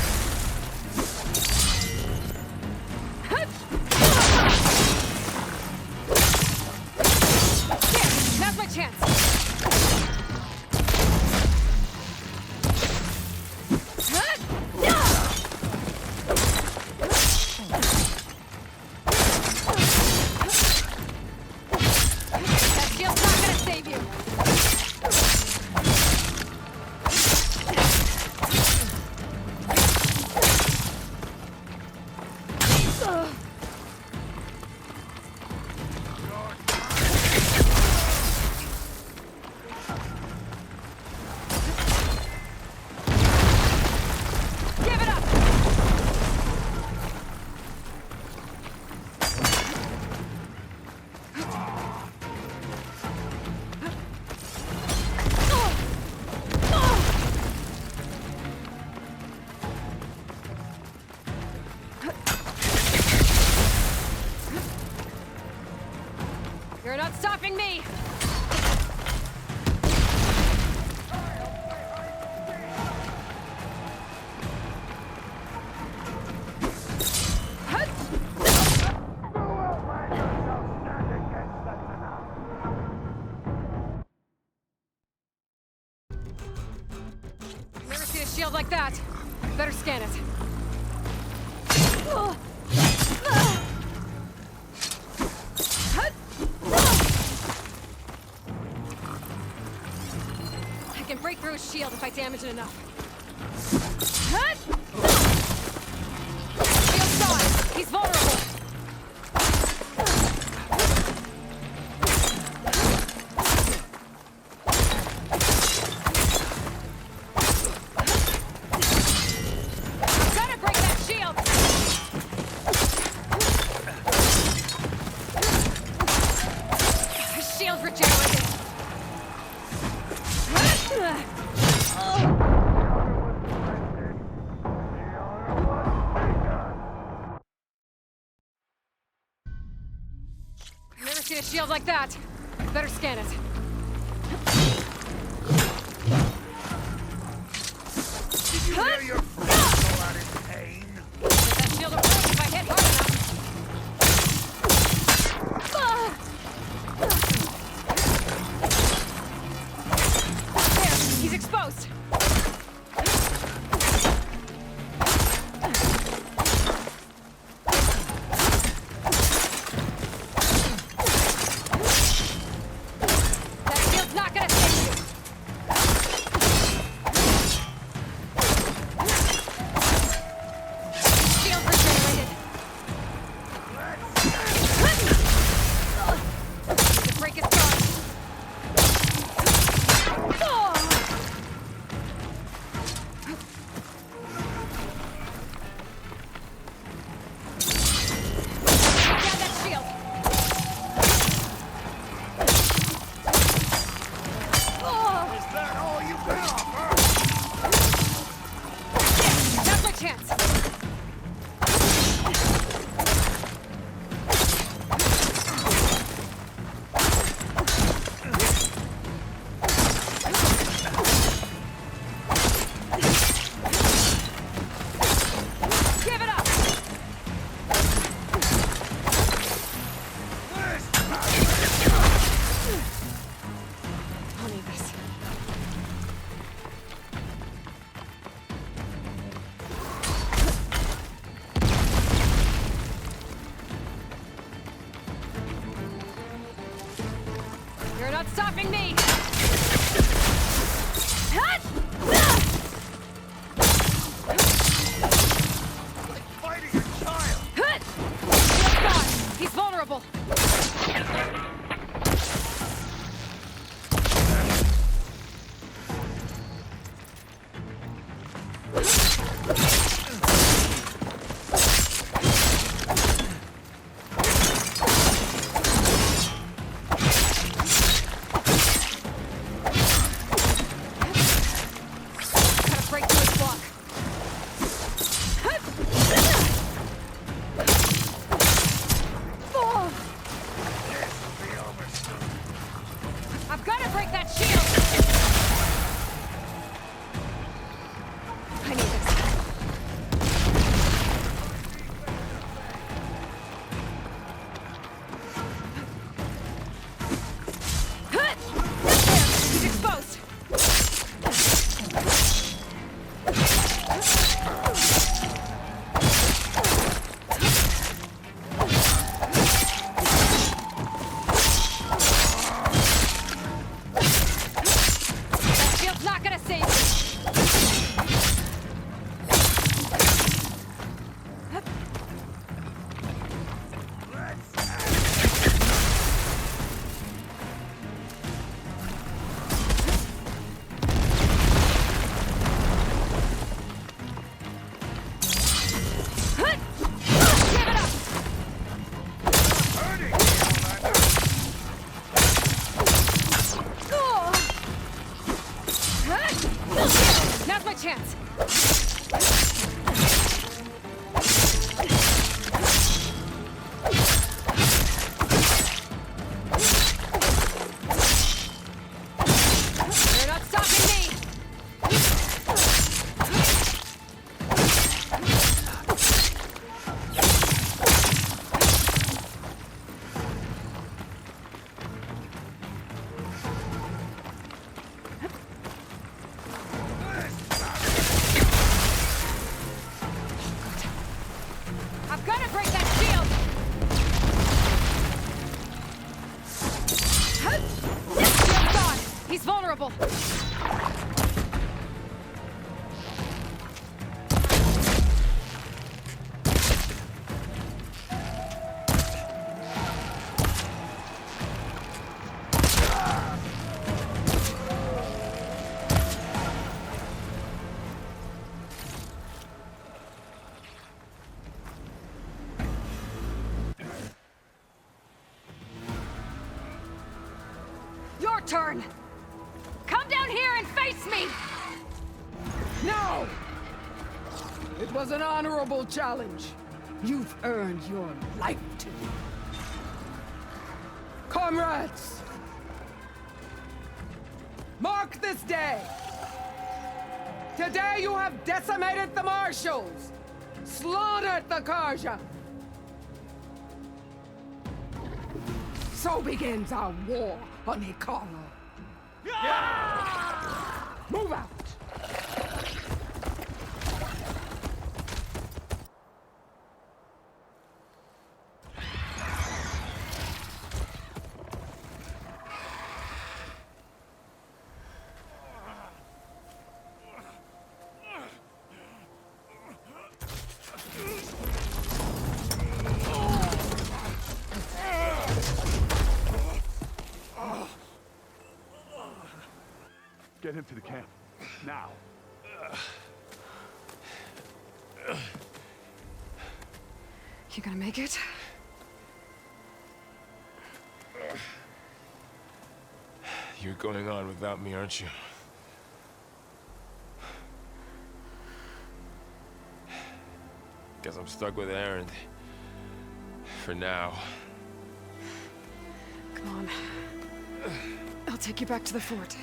There, now's my chance. That shield's not gonna save you. Give it up! You're not stopping me! Never seen a shield like that. Better scan it. I can break through his shield if I damage it enough. Shield's gone. He's vulnerable. Gotta break that shield. His shield's regenerated. Never seen a shield like that. Better scan it. Did you hear your friend go out in pain? That shield will break if I hit hard enough. There, he's exposed. That shield's not gonna save you. not gonna save you! Now's my chance! You're not stopping me! I'm gonna break that shield! Shield's gone! He's vulnerable! Your turn! Come down here and face me! No! It was an honorable challenge. You've earned your life to. Comrades! Mark this day! Today you have decimated the Marshals! Slaughtered the Karja! So begins our war on Hikaru. Move out! Get him to the camp. Now. You gonna make it? You're going on without me, aren't you? Guess I'm stuck with Aaron. For now. Come on. I'll take you back to the fort.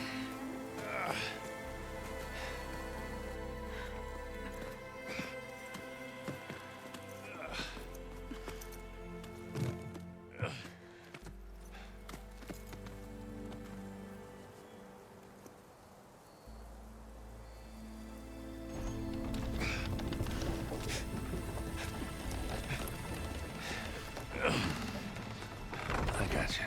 I got you.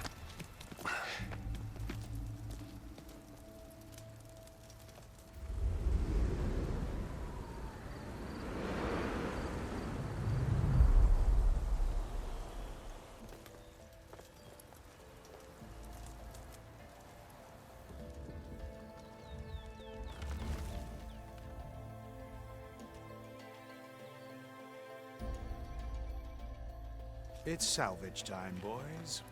It's salvage time, boys.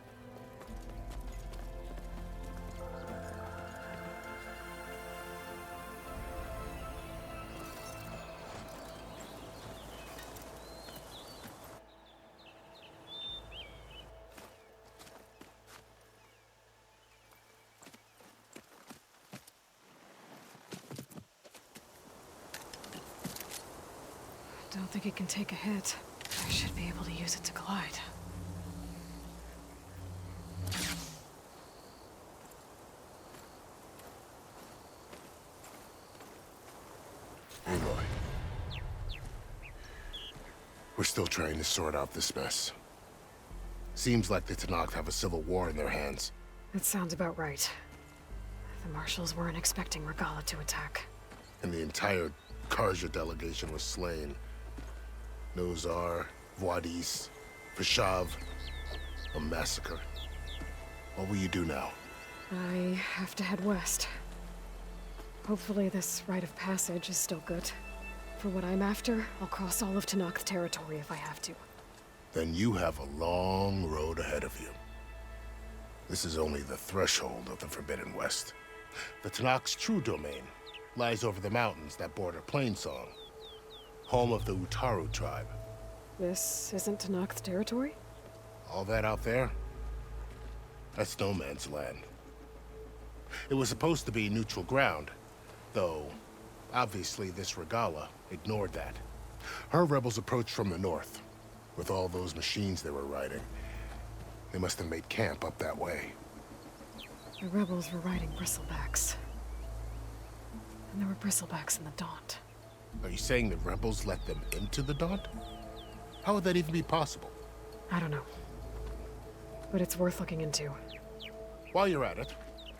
Don't think it can take a hit. I should be able to use it to glide. Aloy. We're still trying to sort out this mess. Seems like the Tenakth have a civil war in their hands. That sounds about right. The marshals weren't expecting Regala to attack. And the entire Karja delegation was slain. Nozar, Voidis, Vishav. A massacre. What will you do now? I have to head west. Hopefully this rite of passage is still good. For what I'm after, I'll cross all of Tenakth territory if I have to. Then you have a long road ahead of you. This is only the threshold of the Forbidden West. The Tenakth's true domain lies over the mountains that border Plainsong, home of the Utaru tribe. This isn't Tenakth territory? All that out there? That's no man's land. It was supposed to be neutral ground, though obviously this Regala ignored that. Her rebels approached from the north, with all those machines they were riding. They must have made camp up that way. The rebels were riding bristlebacks. And there were bristlebacks in the Daunt. Are you saying the rebels let them into the Daunt? How would that even be possible? I don't know. But it's worth looking into. While you're at it,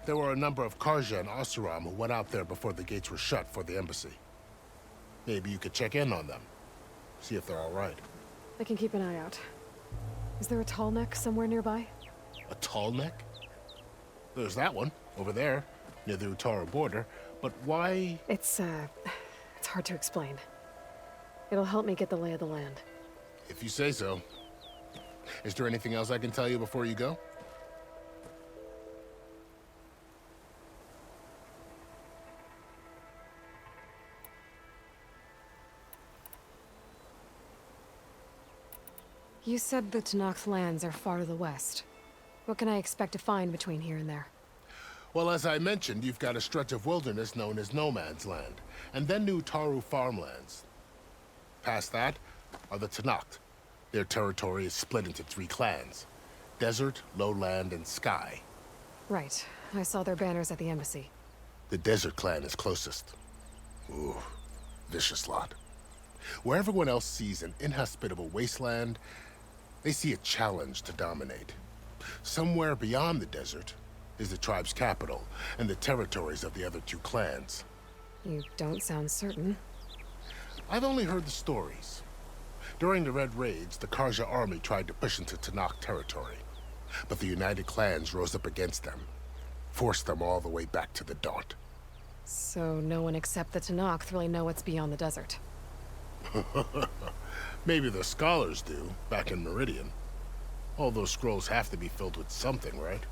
there were a number of Karja and Oseram who went out there before the gates were shut for the embassy. Maybe you could check in on them. See if they're all right. I can keep an eye out. Is there a tall neck somewhere nearby? A tall neck? There's that one, over there, near the Utaru border. But why? It's hard to explain. It'll help me get the lay of the land. If you say so. Is there anything else I can tell you before you go? You said the Tenakth lands are far to the west. What can I expect to find between here and there? Well, as I mentioned, you've got a stretch of wilderness known as No Man's Land, and then new Utaru farmlands. Past that are the Tenakth. Their territory is split into 3 clans: Desert, Lowland, and Sky. Right. I saw their banners at the embassy. The Desert clan is closest. Ooh, vicious lot. Where everyone else sees an inhospitable wasteland, they see a challenge to dominate. Somewhere beyond the desert is the tribe's capital and the territories of the other 2 clans. You don't sound certain. I've only heard the stories. During the Red Raids, the Karja army tried to push into Tenakth territory, but the United Clans rose up against them, forced them all the way back to the Daunt. So no one except the Tenakth really know what's beyond the desert. Maybe the scholars do, back in Meridian. All those scrolls have to be filled with something, right?